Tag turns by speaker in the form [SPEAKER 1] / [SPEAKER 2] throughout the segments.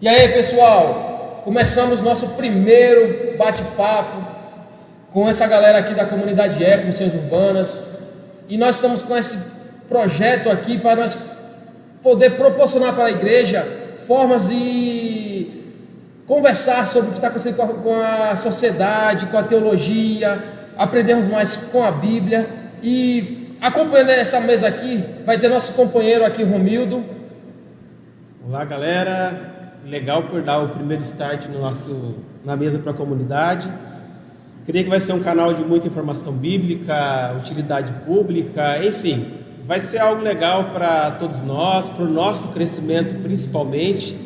[SPEAKER 1] E aí, pessoal, começamos nosso primeiro bate-papo com essa galera aqui da comunidade Eco, Missões Urbanas, e nós estamos com esse projeto aqui para nós poder proporcionar para a igreja formas de conversar sobre o que está acontecendo com a sociedade, com a teologia, aprendermos mais com a Bíblia. E acompanhando essa mesa aqui, vai ter nosso companheiro aqui, Romildo.
[SPEAKER 2] Olá, galera. Legal por dar o primeiro start na mesa para a comunidade. Creio que vai ser um canal de muita informação bíblica, utilidade pública, enfim, vai ser algo legal para todos nós, para o nosso crescimento principalmente,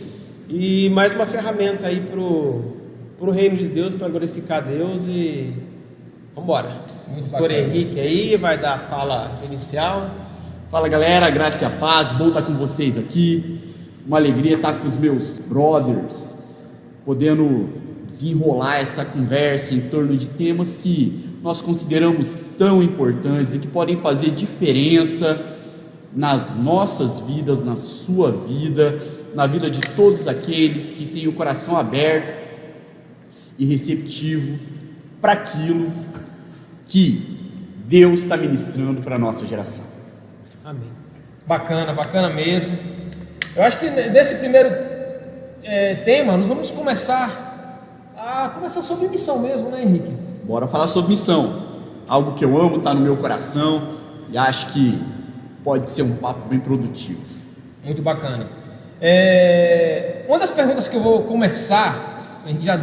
[SPEAKER 2] e mais uma ferramenta aí para o reino de Deus, para glorificar Deus. E vamos embora. O pastor Henrique aí vai dar a fala inicial.
[SPEAKER 3] Fala, galera, graça e a paz, bom estar com vocês aqui. Uma alegria estar com os meus brothers, podendo desenrolar essa conversa em torno de temas que nós consideramos tão importantes e que podem fazer diferença nas nossas vidas, na sua vida, na vida de todos aqueles que têm o coração aberto e receptivo para aquilo que Deus está ministrando para a nossa geração.
[SPEAKER 2] Amém.
[SPEAKER 1] Bacana, bacana mesmo. Eu acho que nesse primeiro tema nós vamos começar a conversar sobre missão mesmo, né, Henrique?
[SPEAKER 3] Bora falar sobre missão, algo que eu amo, está no meu coração e acho que pode ser um papo bem produtivo.
[SPEAKER 1] Muito bacana. Uma das perguntas que eu vou começar, a gente já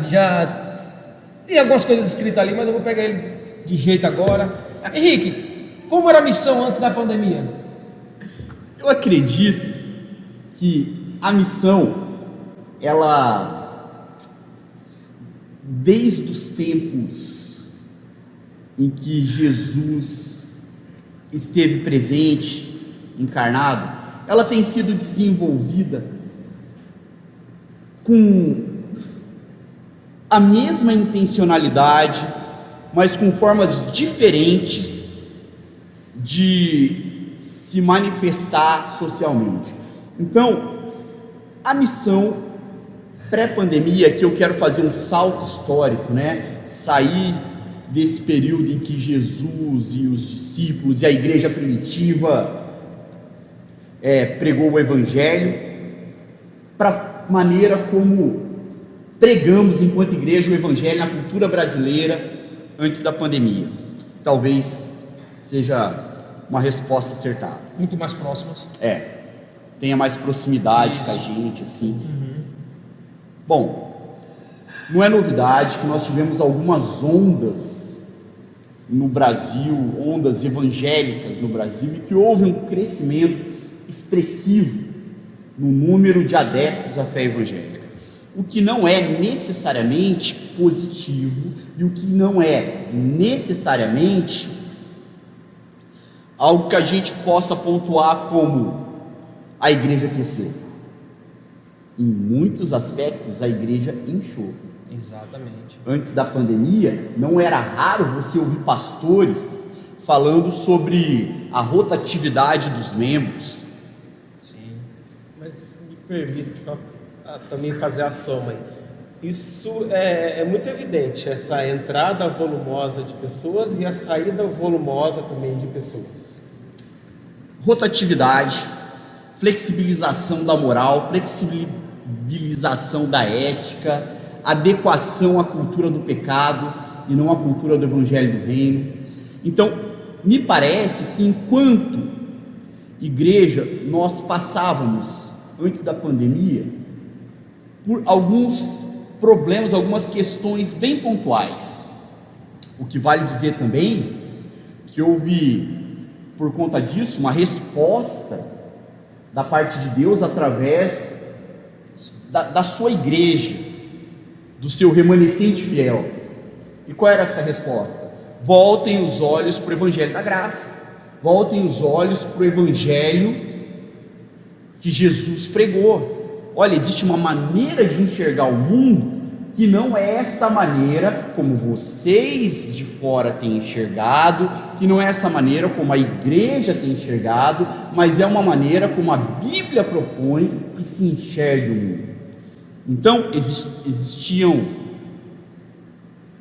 [SPEAKER 1] tem algumas coisas escritas ali, mas eu vou pegar ele de jeito agora. Henrique, como era a missão antes da pandemia?
[SPEAKER 3] Eu acredito que a missão, ela, desde os tempos em que Jesus esteve presente, encarnado, ela tem sido desenvolvida com a mesma intencionalidade, mas com formas diferentes de se manifestar socialmente. Então, a missão pré-pandemia, que eu quero fazer um salto histórico, né? Sair desse período em que Jesus e os discípulos e a igreja primitiva pregou o evangelho, para a maneira como pregamos enquanto igreja o evangelho na cultura brasileira antes da pandemia. Talvez seja uma resposta acertada.
[SPEAKER 1] Muito mais próximas.
[SPEAKER 3] Tenha mais proximidade
[SPEAKER 1] Isso.
[SPEAKER 3] com a gente, assim. Bom, não é novidade que nós tivemos algumas ondas no Brasil, ondas evangélicas no Brasil, e que houve um crescimento expressivo no número de adeptos à fé evangélica, o que não é necessariamente positivo e o que não é necessariamente algo que a gente possa pontuar como a igreja cresceu. Em muitos aspectos a igreja inchou.
[SPEAKER 1] Exatamente.
[SPEAKER 3] Antes da pandemia não era raro você ouvir pastores falando sobre a rotatividade dos membros.
[SPEAKER 1] Sim.
[SPEAKER 2] Mas me permita só também fazer a soma aí. Isso é muito evidente, essa entrada volumosa de pessoas e a saída volumosa também de pessoas.
[SPEAKER 3] Rotatividade, flexibilização da moral, flexibilização da ética, adequação à cultura do pecado e não à cultura do evangelho do reino. Então, me parece que enquanto igreja nós passávamos, antes da pandemia, por alguns problemas, algumas questões bem pontuais. O que vale dizer também que houve, por conta disso, uma resposta da parte de Deus através da sua igreja, do seu remanescente fiel. E qual era essa resposta? Voltem os olhos para o evangelho da graça, voltem os olhos para o evangelho que Jesus pregou. Olha, existe uma maneira de enxergar o mundo que não é essa maneira como vocês de fora têm enxergado, que não é essa maneira como a igreja tem enxergado, mas é uma maneira como a Bíblia propõe que se enxergue o mundo. Então, existiam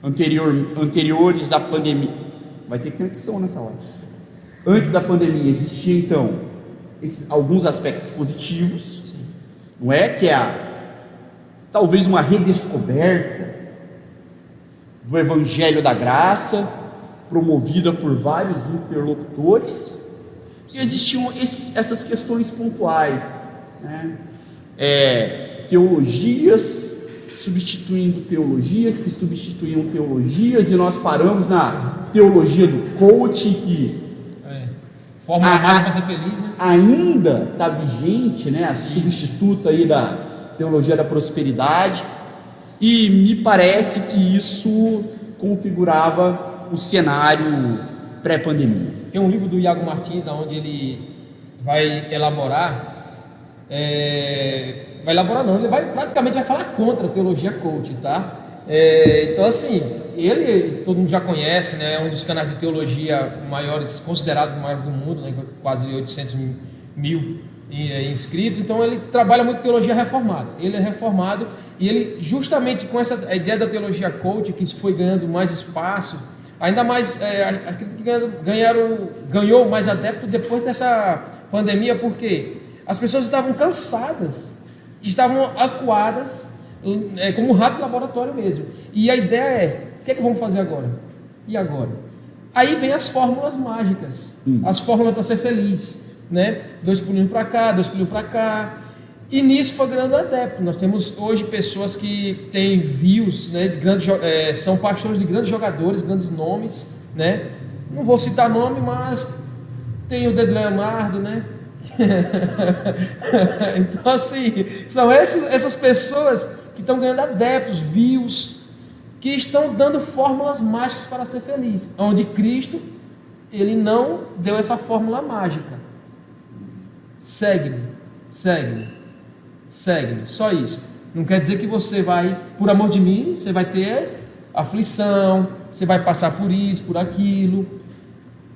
[SPEAKER 3] anteriores à pandemia. Vai ter que ter edição nessa hora. Antes da pandemia existia então alguns aspectos positivos, não é? Que é talvez uma redescoberta do Evangelho da Graça, promovida por vários interlocutores, e existiam essas questões pontuais, né? Teologias substituindo teologias, que substituíam teologias, e nós paramos na teologia do coaching, que
[SPEAKER 1] fórmula mágica para ser feliz, né?
[SPEAKER 3] Ainda está vigente, né? A substituta aí da teologia da prosperidade, e me parece que isso configurava o cenário pré-pandemia.
[SPEAKER 1] Tem um livro do Iago Martins, onde ele vai elaborar, ele praticamente vai falar contra a teologia coaching, tá? Então assim, todo mundo já conhece, né? Um dos canais de teologia maiores, considerado o maior do mundo, né? Quase 800 mil inscritos. Então ele trabalha muito teologia reformada. Ele é reformado e ele, justamente com a ideia da teologia coaching, que foi ganhando mais espaço, ainda mais, acredito que ganhou mais adepto depois dessa pandemia, porque as pessoas estavam cansadas, estavam acuadas, como um rato de laboratório mesmo. E a ideia é: o que é que vamos fazer agora? E agora? Aí vem as fórmulas mágicas, as fórmulas para ser feliz, né? 2 pulinhos para cá, 2 pulinhos para cá. E nisso foi ganhando adepto. Nós temos hoje pessoas que têm views, né, são pastores de grandes jogadores, grandes nomes, né? Não vou citar nome, mas tem o Dedo Leonardo, né? Então assim, são essas pessoas que estão ganhando adeptos, views, que estão dando fórmulas mágicas para ser feliz, onde Cristo, ele não deu essa fórmula mágica. Segue-me, só isso. Não quer dizer que você vai, por amor de mim, você vai ter aflição, você vai passar por isso, por aquilo,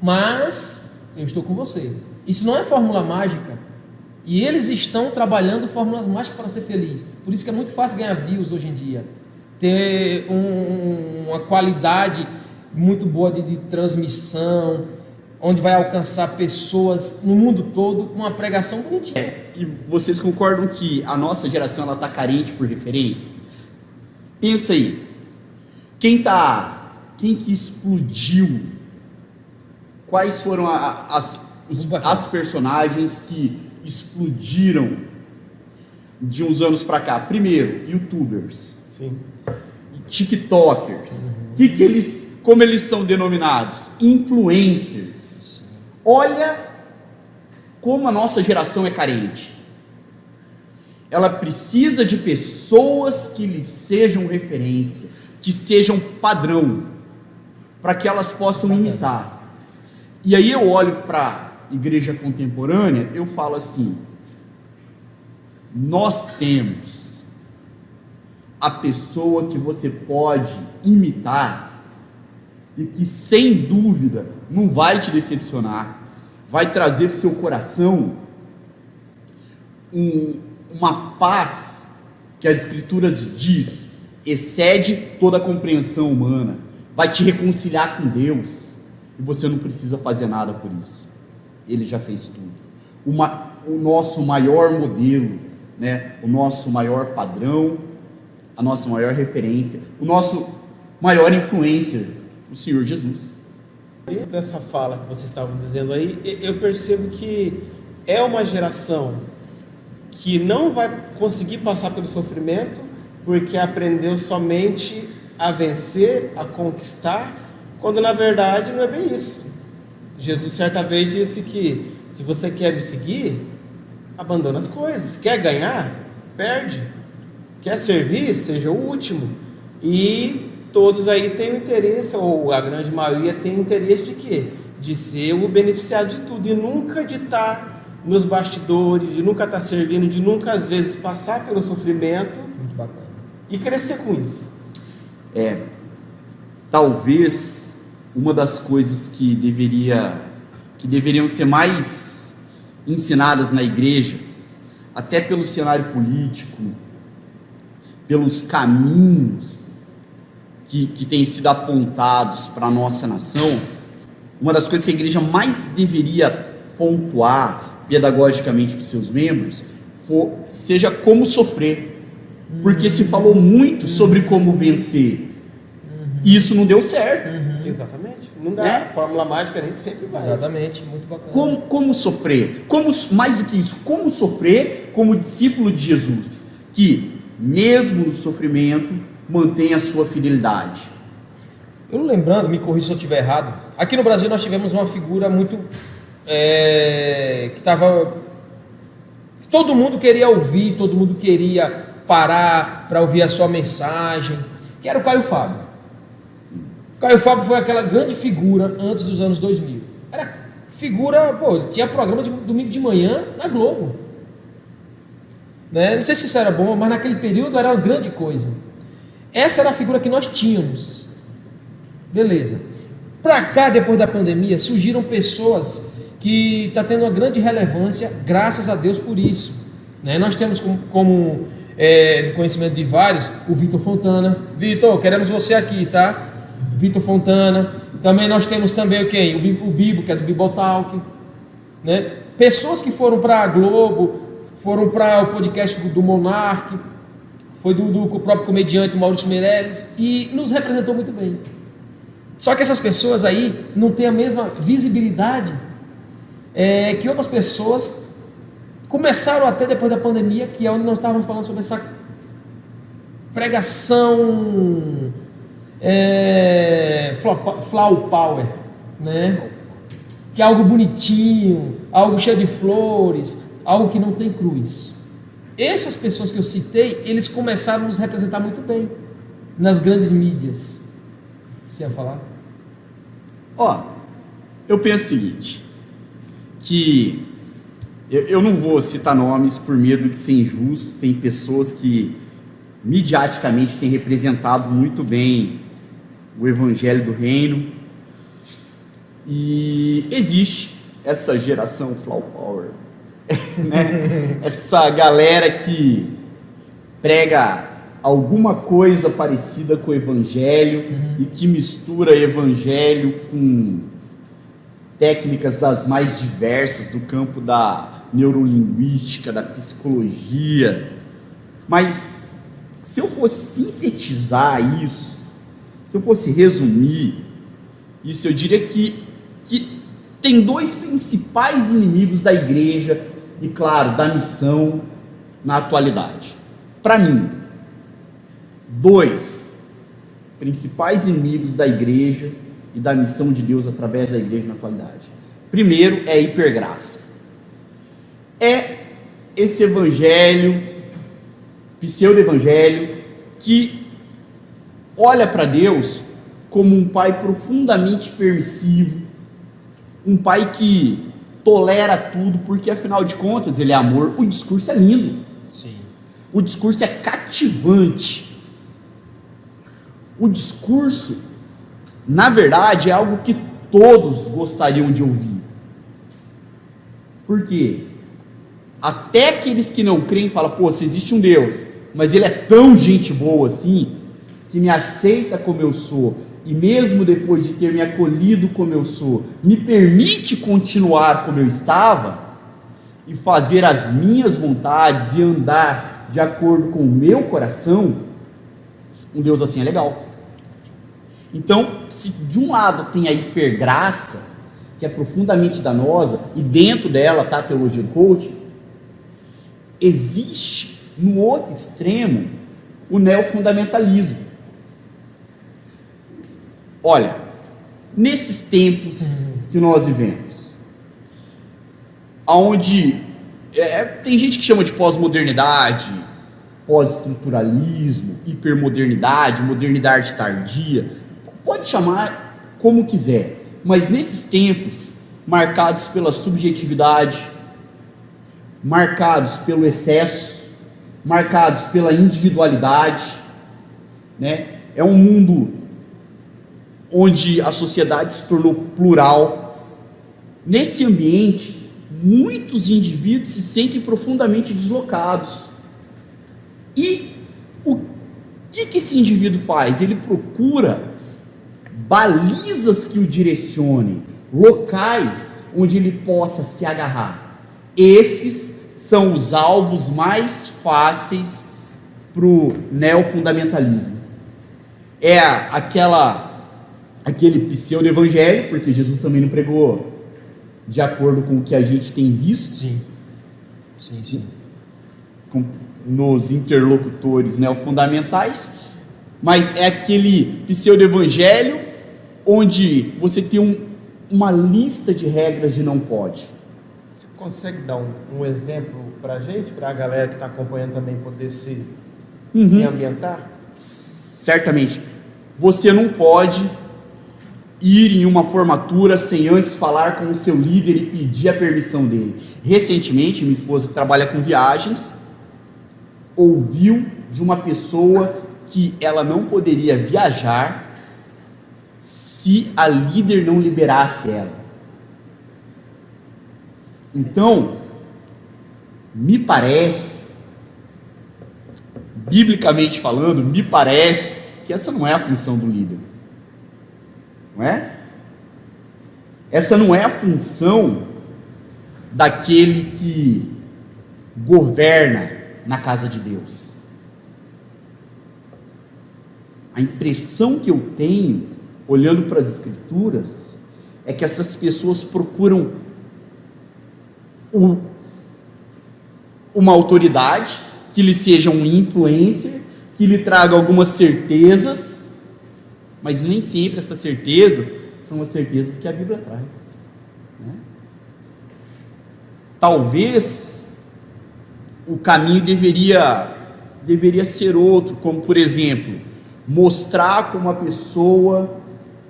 [SPEAKER 1] mas eu estou com você. Isso não é fórmula mágica. E eles estão trabalhando fórmulas mágicas para ser feliz. Por isso que é muito fácil ganhar views hoje em dia. Ter uma qualidade muito boa de transmissão, onde vai alcançar pessoas no mundo todo com uma pregação bonitinha.
[SPEAKER 3] E vocês concordam que a nossa geração está carente por referências? Pensa aí. Quem que explodiu? Quais foram as personagens que explodiram de uns anos para cá? Primeiro, YouTubers.
[SPEAKER 2] Sim.
[SPEAKER 3] TikTokers. Como eles são denominados? Influencers. Olha como a nossa geração é carente. Ela precisa de pessoas que lhe sejam referência, que sejam padrão, para que elas possam imitar. E aí eu olho para a igreja contemporânea, eu falo assim: nós temos a pessoa que você pode imitar e que sem dúvida não vai te decepcionar, vai trazer para o seu coração uma paz que as Escrituras diz excede toda a compreensão humana, vai te reconciliar com Deus e você não precisa fazer nada por isso. Ele já fez tudo. O nosso maior modelo, né? O nosso maior padrão, a nossa maior referência, o nosso maior influencer, o Senhor Jesus.
[SPEAKER 2] Dentro dessa fala que vocês estavam dizendo aí, eu percebo que é uma geração que não vai conseguir passar pelo sofrimento porque aprendeu somente a vencer, a conquistar, quando na verdade não é bem isso. Jesus certa vez disse que se você quer me seguir, abandona as coisas. Quer ganhar? Perde. Quer servir? Seja o último. E todos aí têm o interesse, ou a grande maioria tem o interesse de quê? De ser o beneficiado de tudo e nunca de estar nos bastidores, de nunca estar servindo, de nunca às vezes passar pelo sofrimento.
[SPEAKER 1] Muito bacana.
[SPEAKER 2] E crescer com isso.
[SPEAKER 3] Talvez uma das coisas que deveriam ser mais ensinadas na igreja, até pelo cenário político, pelos caminhos que têm sido apontados para a nossa nação, uma das coisas que a igreja mais deveria pontuar pedagogicamente para os seus membros seja como sofrer, porque se falou muito sobre como vencer, e isso não deu certo.
[SPEAKER 2] Exatamente. Não dá. Fórmula mágica nem sempre vai.
[SPEAKER 1] Exatamente, muito bacana.
[SPEAKER 3] Como sofrer? Mais do que isso, como sofrer como discípulo de Jesus, que mesmo no sofrimento mantém a sua fidelidade.
[SPEAKER 1] Eu lembrando, me corrija se eu estiver errado, aqui no Brasil nós tivemos uma figura muito que todo mundo queria ouvir, todo mundo queria parar para ouvir a sua mensagem, que era o Caio Fábio. O Caio Fábio foi aquela grande figura antes dos anos 2000. Era figura, ele tinha programa de domingo de manhã na Globo, né? Não sei se isso era bom, mas naquele período era uma grande coisa. Essa era a figura que nós tínhamos. Beleza. Para cá, depois da pandemia, surgiram pessoas que estão tendo uma grande relevância, graças a Deus por isso, né? Nós temos como do conhecimento de vários, o Vitor Fontana. Vitor, queremos você aqui, tá? Vitor Fontana. Também nós temos também quem? O Bibo, que é do Bibotalk, né? Pessoas que foram para a Globo, foram para o podcast do Monark, foi do próprio comediante Maurício Meirelles, e nos representou muito bem. Só que essas pessoas aí não têm a mesma visibilidade que outras pessoas começaram até depois da pandemia, que é onde nós estávamos falando sobre essa pregação flower power, né? Que é algo bonitinho, algo cheio de flores, algo que não tem cruz. Essas pessoas que eu citei, eles começaram a nos representar muito bem nas grandes mídias. Você ia falar?
[SPEAKER 3] Eu penso o seguinte, que eu não vou citar nomes por medo de ser injusto. Tem pessoas que midiaticamente têm representado muito bem o evangelho do reino, e existe essa geração flower power, né? Essa galera que prega alguma coisa parecida com o evangelho, e que mistura evangelho com técnicas das mais diversas do campo da neurolinguística, da psicologia. Mas se eu fosse sintetizar isso, se eu fosse resumir isso, eu diria que tem dois principais inimigos da igreja e, claro, da missão na atualidade. Para mim, dois principais inimigos da igreja e da missão de Deus através da igreja na atualidade. Primeiro é a hipergraça. É esse evangelho, pseudo-evangelho, que olha para Deus como um pai profundamente permissivo, um pai que tolera tudo, porque afinal de contas ele é amor. O discurso é lindo.
[SPEAKER 1] Sim.
[SPEAKER 3] O discurso é cativante. O discurso, na verdade, é algo que todos gostariam de ouvir. Por quê? Até aqueles que não creem falam, se existe um Deus, mas ele é tão gente boa assim, que me aceita como eu sou, e mesmo depois de ter me acolhido como eu sou, me permite continuar como eu estava, e fazer as minhas vontades, e andar de acordo com o meu coração. Um Deus assim é legal. Então, se de um lado tem a hipergraça, que é profundamente danosa, e dentro dela está a teologia do coaching, existe no outro extremo o neofundamentalismo. Olha, nesses tempos que nós vivemos, onde tem gente que chama de pós-modernidade, pós-estruturalismo, hipermodernidade, modernidade tardia, pode chamar como quiser, mas nesses tempos marcados pela subjetividade, marcados pelo excesso, marcados pela individualidade, né? É um mundo onde a sociedade se tornou plural. Nesse ambiente, muitos indivíduos se sentem profundamente deslocados. E que esse indivíduo faz? Ele procura balizas que o direcionem, locais onde ele possa se agarrar. Esses são os alvos mais fáceis para o neofundamentalismo. É aquele pseudo-evangelho, porque Jesus também não pregou de acordo com o que a gente tem visto.
[SPEAKER 1] Sim.
[SPEAKER 3] Nos interlocutores neofundamentais, mas é aquele pseudo-evangelho onde você tem uma lista de regras de não pode.
[SPEAKER 2] Você consegue dar um exemplo para a gente, para a galera que está acompanhando também poder se ambientar?
[SPEAKER 3] Certamente. Você não pode ir em uma formatura sem antes falar com o seu líder e pedir a permissão dele. Recentemente, minha esposa, que trabalha com viagens, ouviu de uma pessoa que ela não poderia viajar se a líder não liberasse ela. Então, me parece, biblicamente falando, me parece que essa não é a função do líder. Não é? Essa não é a função daquele que governa na casa de Deus. A impressão que eu tenho, olhando para as Escrituras, é que essas pessoas procuram uma autoridade que lhe seja um influencer, que lhe traga algumas certezas, mas nem sempre essas certezas são as certezas que a Bíblia traz, né? Talvez o caminho deveria ser outro, como por exemplo, mostrar como a pessoa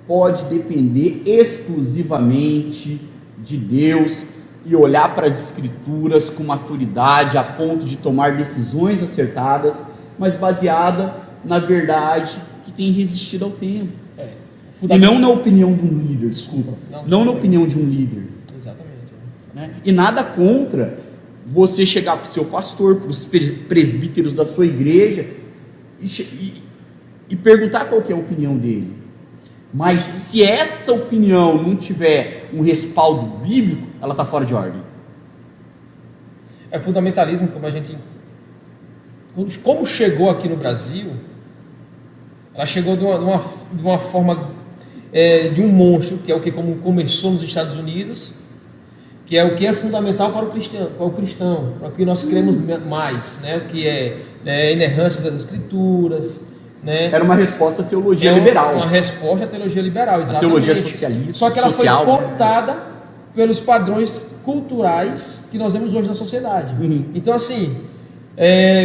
[SPEAKER 3] pode depender exclusivamente de Deus e olhar para as Escrituras com maturidade a ponto de tomar decisões acertadas, mas baseada na verdade que tem resistido ao tempo. E não na opinião de um líder, desculpa. Não na opinião de um líder.
[SPEAKER 1] Exatamente.
[SPEAKER 3] Né? E nada contra você chegar para o seu pastor, para os presbíteros da sua igreja e perguntar qual que é a opinião dele. Mas se essa opinião não tiver um respaldo bíblico, ela está fora de ordem.
[SPEAKER 1] Fundamentalismo, como chegou aqui no Brasil, ela chegou de uma forma de um monstro, que é o que começou nos Estados Unidos, que é o que é fundamental para o cristão, para o que nós cremos mais, né? O que é a inerrância das Escrituras, né?
[SPEAKER 3] Era uma resposta à teologia liberal.
[SPEAKER 1] Uma resposta à teologia liberal, exatamente.
[SPEAKER 3] A teologia socialista.
[SPEAKER 1] Só que ela foi cooptada pelos padrões culturais que nós vemos hoje na sociedade. Então, assim,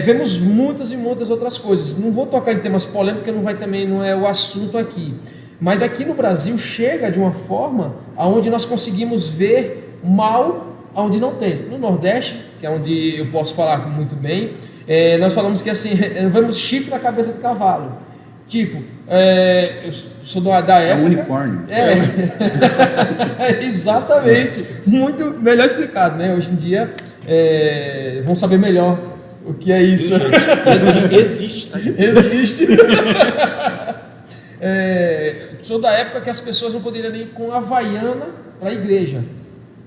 [SPEAKER 1] vemos muitas e muitas outras coisas. Não vou tocar em temas polêmicos, porque não é o assunto aqui. Mas aqui no Brasil chega de uma forma onde nós conseguimos ver mal onde não tem. No Nordeste, que é onde eu posso falar muito bem, nós falamos que assim, vemos chifre na cabeça do cavalo. Tipo, eu sou da época...
[SPEAKER 3] É um unicórnio.
[SPEAKER 1] Exatamente. Muito melhor explicado, né? Hoje em dia, vão saber melhor o que é isso.
[SPEAKER 2] Existe, tá?
[SPEAKER 1] Existe. Sou da época que as pessoas não poderiam nem ir com havaiana para a igreja,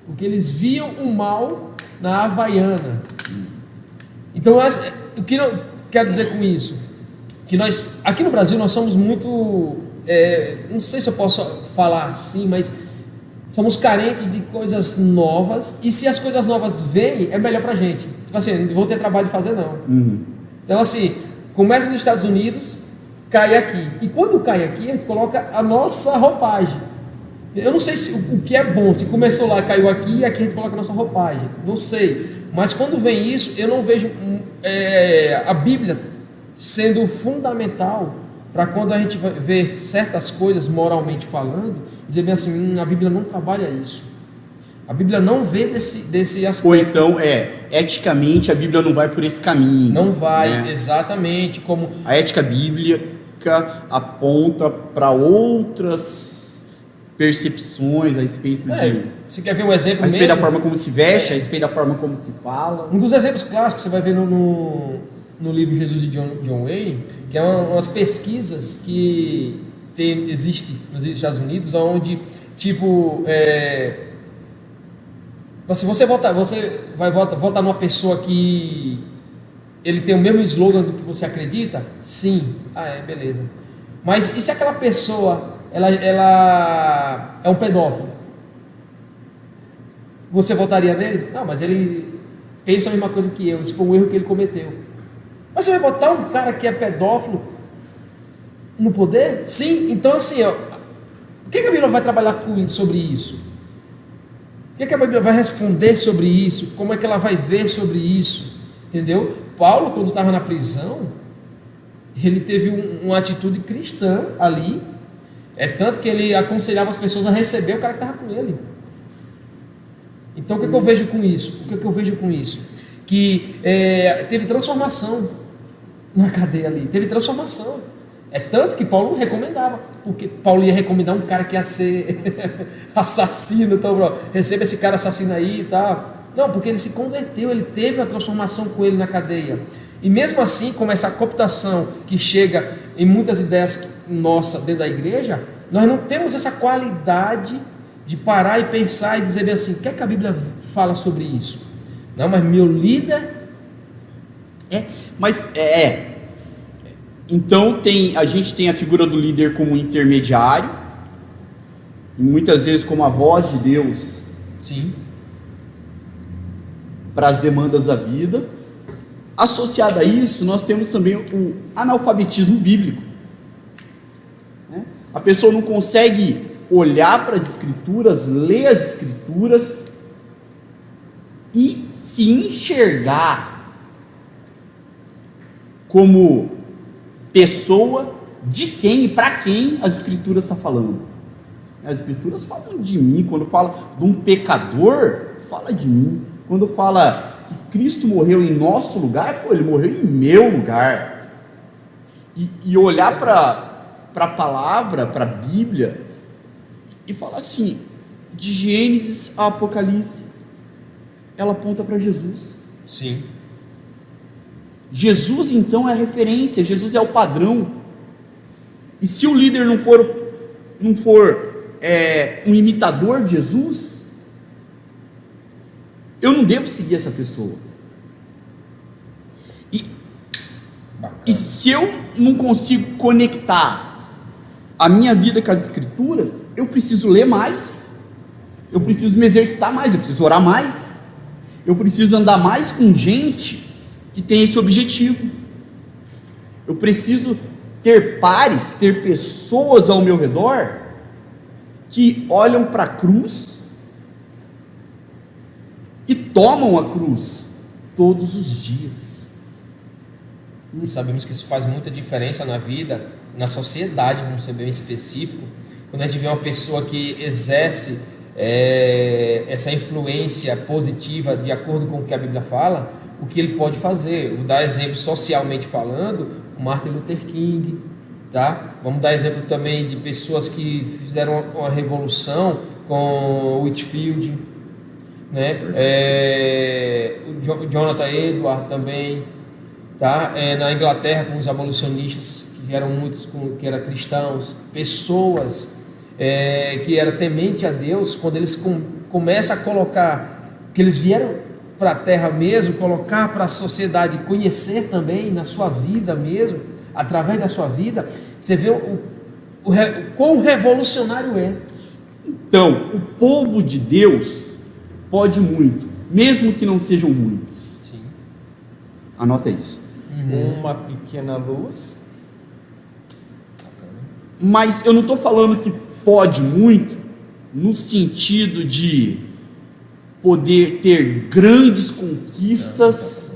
[SPEAKER 1] porque eles viam o mal na havaiana. Então, o que eu quero dizer com isso? Que nós, aqui no Brasil, nós somos muito, não sei se eu posso falar assim, mas somos carentes de coisas novas, e se as coisas novas vêm, é melhor pra gente. Tipo assim, não vou ter trabalho de fazer não. Então assim, começa nos Estados Unidos, cai aqui, e quando cai aqui, a gente coloca a nossa roupagem. Eu não sei se o que é bom, se começou lá, caiu aqui, e aqui a gente coloca a nossa roupagem, não sei, mas quando vem isso, eu não vejo a Bíblia sendo fundamental para quando a gente vê certas coisas moralmente falando, dizer bem assim, a Bíblia não trabalha isso, a Bíblia não vê desse aspecto.
[SPEAKER 3] Ou então, eticamente a Bíblia não vai por esse caminho.
[SPEAKER 1] Não vai,
[SPEAKER 3] né?
[SPEAKER 1] Exatamente, como...
[SPEAKER 3] A ética bíblica aponta para outras percepções a respeito de...
[SPEAKER 1] Você quer ver um exemplo
[SPEAKER 3] a respeito
[SPEAKER 1] mesmo?
[SPEAKER 3] Da forma como se veste, a respeito da forma como se fala.
[SPEAKER 1] Um dos exemplos clássicos que você vai ver no livro Jesus e John Wayne, que é umas pesquisas que existe nos Estados Unidos, onde tipo se você vai votar numa pessoa que ele tem o mesmo slogan do que você acredita? Sim. Beleza. Mas e se aquela pessoa ela é um pedófilo? Você votaria nele? Não, mas ele pensa a mesma coisa que eu. Isso foi um erro que ele cometeu. Mas você vai botar um cara que é pedófilo no poder? Sim. Então assim, o que a Bíblia vai trabalhar sobre isso? O que a Bíblia vai responder sobre isso? Como é que ela vai ver sobre isso? Entendeu? Paulo, quando estava na prisão, ele teve uma atitude cristã ali. Tanto que ele aconselhava as pessoas a receber o cara que estava com ele. Então o que eu vejo com isso? O que eu vejo com isso? Que teve transformação na cadeia ali. Teve transformação. Tanto que Paulo recomendava. Porque Paulo ia recomendar um cara que ia ser assassino. Então, receba esse cara assassino aí e tal. Não, porque ele se converteu, ele teve a transformação com ele na cadeia. E mesmo assim, como essa cooptação que chega em muitas ideias nossas dentro da igreja, nós não temos essa qualidade de parar e pensar e dizer bem assim, o que é que a Bíblia fala sobre isso? Não, mas meu líder...
[SPEAKER 3] Então a gente tem a figura do líder como intermediário, e muitas vezes como a voz de Deus.
[SPEAKER 1] Sim.
[SPEAKER 3] Para as demandas da vida. Associado a isso, nós temos também o analfabetismo bíblico. A pessoa não consegue olhar para as Escrituras, ler as Escrituras e se enxergar como pessoa de quem e para quem as Escrituras estão falando. As Escrituras falam de mim. Quando fala de um pecador, fala de mim. Quando fala que Cristo morreu em nosso lugar, ele morreu em meu lugar. E olhar para a palavra, para a Bíblia, e falar assim, de Gênesis a Apocalipse, ela aponta para Jesus.
[SPEAKER 1] Sim.
[SPEAKER 3] Jesus então é a referência, Jesus é o padrão. E se o líder não for um imitador de Jesus, eu não devo seguir essa pessoa. E se eu não consigo conectar a minha vida com as Escrituras, eu preciso ler mais, eu preciso me exercitar mais, eu preciso orar mais, eu preciso andar mais com gente que tem esse objetivo. Eu preciso ter pares, ter pessoas ao meu redor que olham para a cruz e tomam a cruz todos os dias.
[SPEAKER 1] E sabemos que isso faz muita diferença na vida, na sociedade, vamos ser bem específico. Quando a gente vê uma pessoa que exerce essa influência positiva de acordo com o que a Bíblia fala, o que ele pode fazer. Vou dar exemplo socialmente falando, o Martin Luther King, tá? Vamos dar exemplo também de pessoas que fizeram uma revolução com o Whitefield, né? O Jonathan Edwards também, tá? Na Inglaterra, com os abolicionistas, que eram muitos que eram cristãos, pessoas que eram temente a Deus. Quando eles começam a colocar, que eles vieram para a terra mesmo, colocar para a sociedade, conhecer também na sua vida mesmo, através da sua vida, você vê o quão revolucionário é.
[SPEAKER 3] Então, o povo de Deus pode muito, mesmo que não sejam muitos.
[SPEAKER 1] Sim.
[SPEAKER 3] Anota isso.
[SPEAKER 2] Uma pequena luz.
[SPEAKER 3] Mas eu não estou falando que pode muito no sentido de poder ter grandes conquistas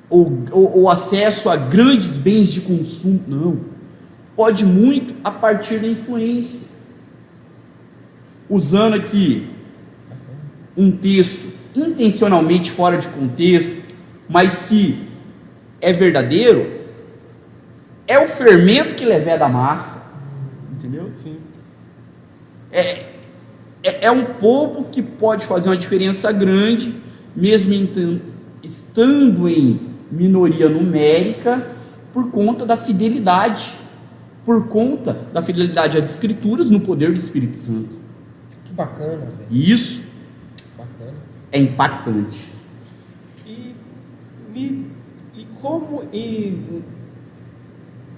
[SPEAKER 3] ou acesso a grandes bens de consumo. Não. Pode muito a partir da influência. Usando aqui um texto intencionalmente fora de contexto, mas que é verdadeiro, é o fermento que leveda a massa. Entendeu?
[SPEAKER 2] Sim.
[SPEAKER 3] É um povo que pode fazer uma diferença grande, mesmo estando em minoria numérica por conta da fidelidade às Escrituras no poder do Espírito Santo.
[SPEAKER 1] Que bacana, velho.
[SPEAKER 3] E isso
[SPEAKER 1] Bacana.
[SPEAKER 3] é impactante.
[SPEAKER 2] E como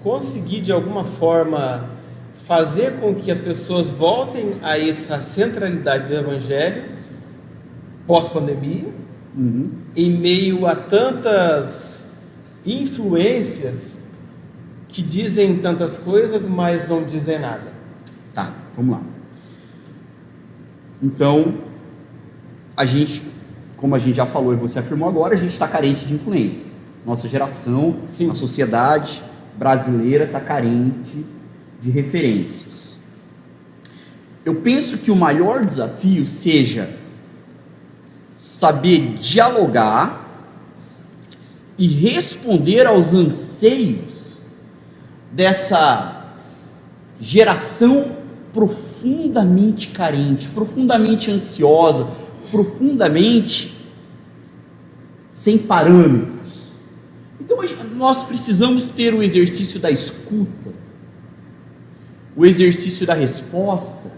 [SPEAKER 2] conseguir de alguma forma fazer com que as pessoas voltem a essa centralidade do Evangelho pós-pandemia, em meio a tantas influências que dizem tantas coisas, mas não dizem nada.
[SPEAKER 3] Tá, vamos lá. Então, como a gente já falou e você afirmou agora, a gente está carente de influência. Nossa geração,
[SPEAKER 2] Sim.
[SPEAKER 3] a sociedade brasileira está carente de referências. Eu penso que o maior desafio seja saber dialogar e responder aos anseios dessa geração profundamente carente, profundamente ansiosa, profundamente sem parâmetros. Então nós precisamos ter o exercício da escuta, o exercício da resposta,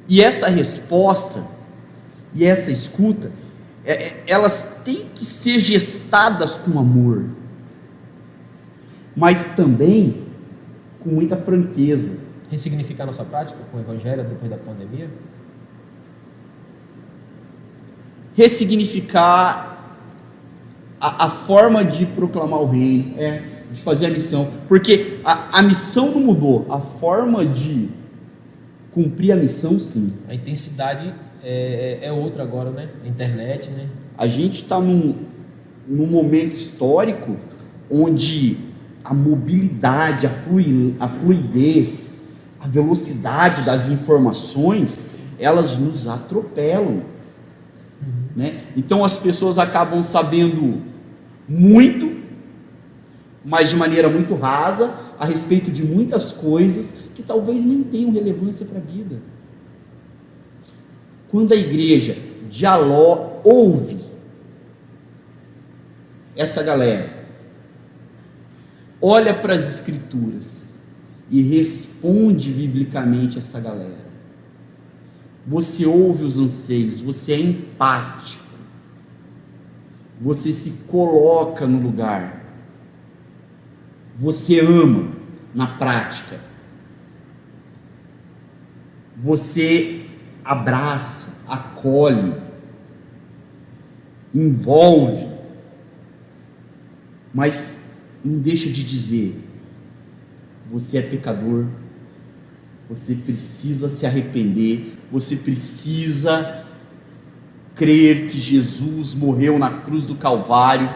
[SPEAKER 3] e essa resposta e essa escuta, elas têm que ser gestadas com amor, mas também com muita franqueza.
[SPEAKER 1] Ressignificar nossa prática com o Evangelho depois da pandemia?
[SPEAKER 3] Ressignificar a forma de proclamar o reino, de fazer a missão, porque a missão não mudou, a forma de cumprir a missão sim.
[SPEAKER 1] A intensidade é outra agora, né? A internet, né?
[SPEAKER 3] A gente está num momento histórico onde a mobilidade, a fluidez, a velocidade das informações, elas nos atropelam, né? Então as pessoas acabam sabendo muito, mas de maneira muito rasa, a respeito de muitas coisas que talvez nem tenham relevância para a vida. Quando a igreja ouve essa galera, olha para as Escrituras e responde biblicamente essa galera, você ouve os anseios, você é empático, você se coloca no lugar, você ama na prática, você abraça, acolhe, envolve, mas não deixa de dizer: você é pecador, você precisa se arrepender, você precisa crer que Jesus morreu na cruz do Calvário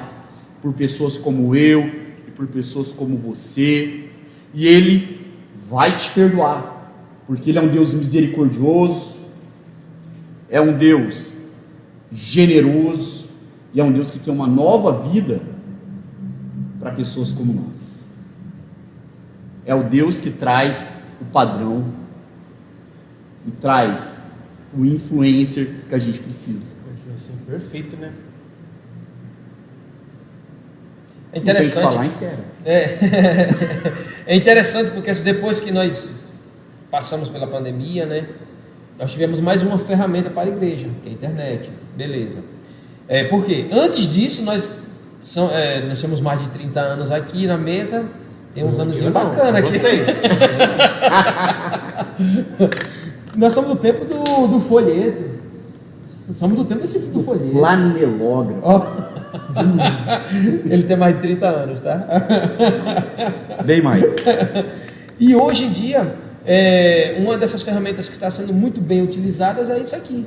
[SPEAKER 3] por pessoas como eu e por pessoas como você, e Ele vai te perdoar, porque Ele é um Deus misericordioso, é um Deus generoso e é um Deus que tem uma nova vida para pessoas como nós. É o Deus que traz o padrão e traz o influencer que a gente precisa.
[SPEAKER 2] Perfeito, né?
[SPEAKER 1] É interessante.
[SPEAKER 3] Não tem que falar em sério.
[SPEAKER 1] É interessante porque depois que nós passamos pela pandemia, né, nós tivemos mais uma ferramenta para a igreja, que é a internet. Beleza. Porque antes disso nós temos mais de 30 anos aqui na mesa, tem uns anos bacanas aqui. Nós somos do tempo do folheto. Somos do tempo do folheto.
[SPEAKER 3] Flanelógrafo.
[SPEAKER 1] Ele tem mais de 30 anos, tá?
[SPEAKER 3] Bem mais.
[SPEAKER 1] E hoje em dia, uma dessas ferramentas que está sendo muito bem utilizadas é isso aqui.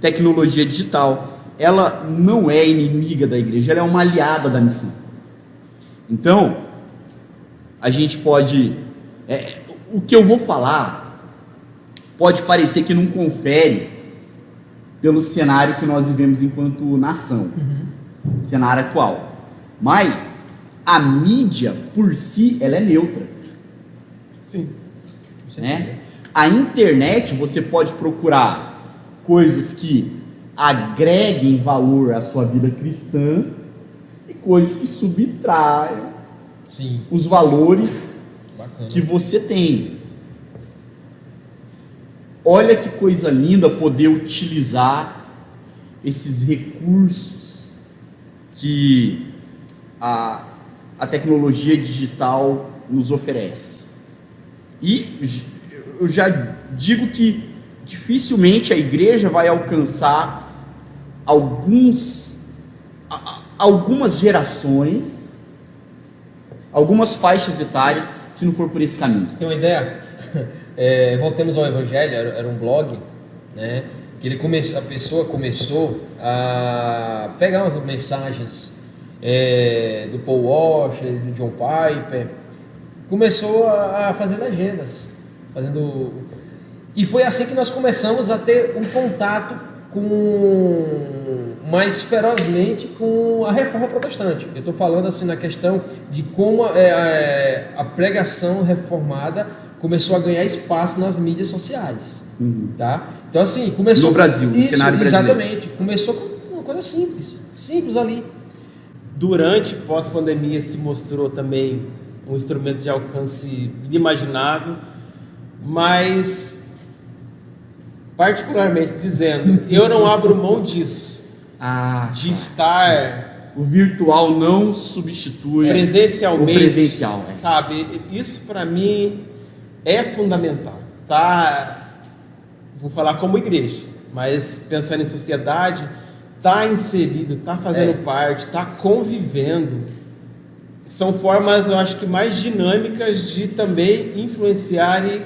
[SPEAKER 3] Tecnologia digital, ela não é inimiga da igreja, ela é uma aliada da missão. Então, a gente pode... o que eu vou falar pode parecer que não confere pelo cenário que nós vivemos enquanto nação, cenário atual. Mas a mídia, por si, ela é neutra.
[SPEAKER 2] Sim.
[SPEAKER 3] Né? A internet, você pode procurar coisas que agreguem valor à sua vida cristã e coisas que subtraiam
[SPEAKER 1] Sim.
[SPEAKER 3] os valores
[SPEAKER 1] Bacana.
[SPEAKER 3] que você tem. Olha que coisa linda poder utilizar esses recursos que a tecnologia digital nos oferece. E eu já digo que dificilmente a igreja vai alcançar algumas gerações, algumas faixas etárias, se não for por esse caminho.
[SPEAKER 1] Você tem uma ideia? Voltemos ao Evangelho, era um blog, né? Que a pessoa começou a pegar umas mensagens do Paul Washer, do John Piper, começou a fazer legendas, e foi assim que nós começamos a ter um contato mais ferozmente com a reforma protestante. Eu estou falando assim na questão de como a pregação reformada começou a ganhar espaço nas mídias sociais, tá? Então assim, começou
[SPEAKER 3] no Brasil, no cenário brasileiro.
[SPEAKER 1] Exatamente, começou com uma coisa simples ali.
[SPEAKER 2] Durante pós-pandemia se mostrou também um instrumento de alcance inimaginável, mas particularmente dizendo, eu não abro mão disso, de estar
[SPEAKER 3] o virtual não substitui
[SPEAKER 2] presencialmente,
[SPEAKER 3] o presencial,
[SPEAKER 2] sabe? Isso para mim é fundamental, tá? Vou falar como igreja, mas pensando em sociedade, tá inserido, tá fazendo parte, tá convivendo, são formas, eu acho que mais dinâmicas de também influenciar e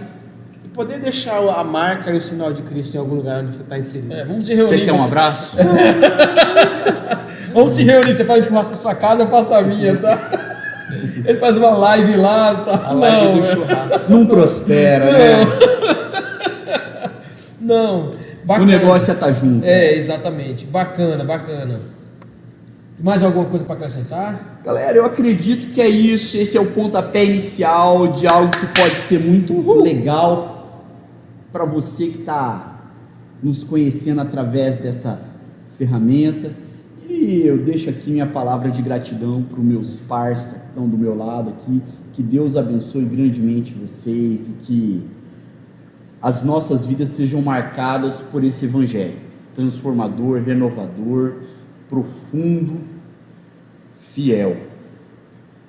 [SPEAKER 2] poder deixar a marca e o sinal de Cristo em algum lugar onde você está inserido.
[SPEAKER 1] Vamos se reunir.
[SPEAKER 3] Você quer um abraço?
[SPEAKER 1] Vamos se reunir, você faz um churrasco na sua casa, eu faço da minha, tá? Ele faz uma live lá, tá?
[SPEAKER 2] A live do churrasco.
[SPEAKER 3] Não prospera, né?
[SPEAKER 1] Não.
[SPEAKER 3] Bacana. O negócio é estar junto.
[SPEAKER 1] Exatamente. Bacana. Tem mais alguma coisa para acrescentar?
[SPEAKER 3] Galera, eu acredito que é isso. Esse é o pontapé inicial de algo que pode ser muito legal para você que está nos conhecendo através dessa ferramenta. E eu deixo aqui minha palavra de gratidão para os meus parceiros que estão do meu lado aqui. Que Deus abençoe grandemente vocês e que as nossas vidas sejam marcadas por esse evangelho transformador, renovador, profundo, fiel,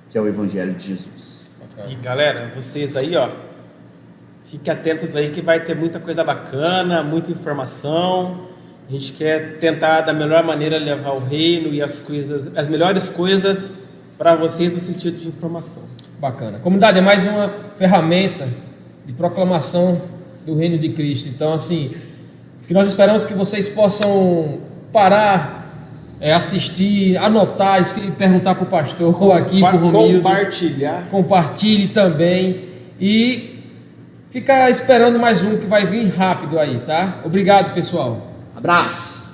[SPEAKER 3] que é o evangelho de Jesus.
[SPEAKER 2] E galera, vocês aí, ó, fiquem atentos aí que vai ter muita coisa bacana, muita informação. A gente quer tentar da melhor maneira levar o reino e as melhores coisas para vocês no sentido de informação.
[SPEAKER 1] Bacana. Comunidade é mais uma ferramenta de proclamação do reino de Cristo. Então, assim, que nós esperamos que vocês possam parar, assistir, anotar, perguntar para o pastor ou aqui para o Romildo. Compartilhe também e ficar esperando mais um que vai vir rápido aí, tá? Obrigado, pessoal.
[SPEAKER 3] Abraço.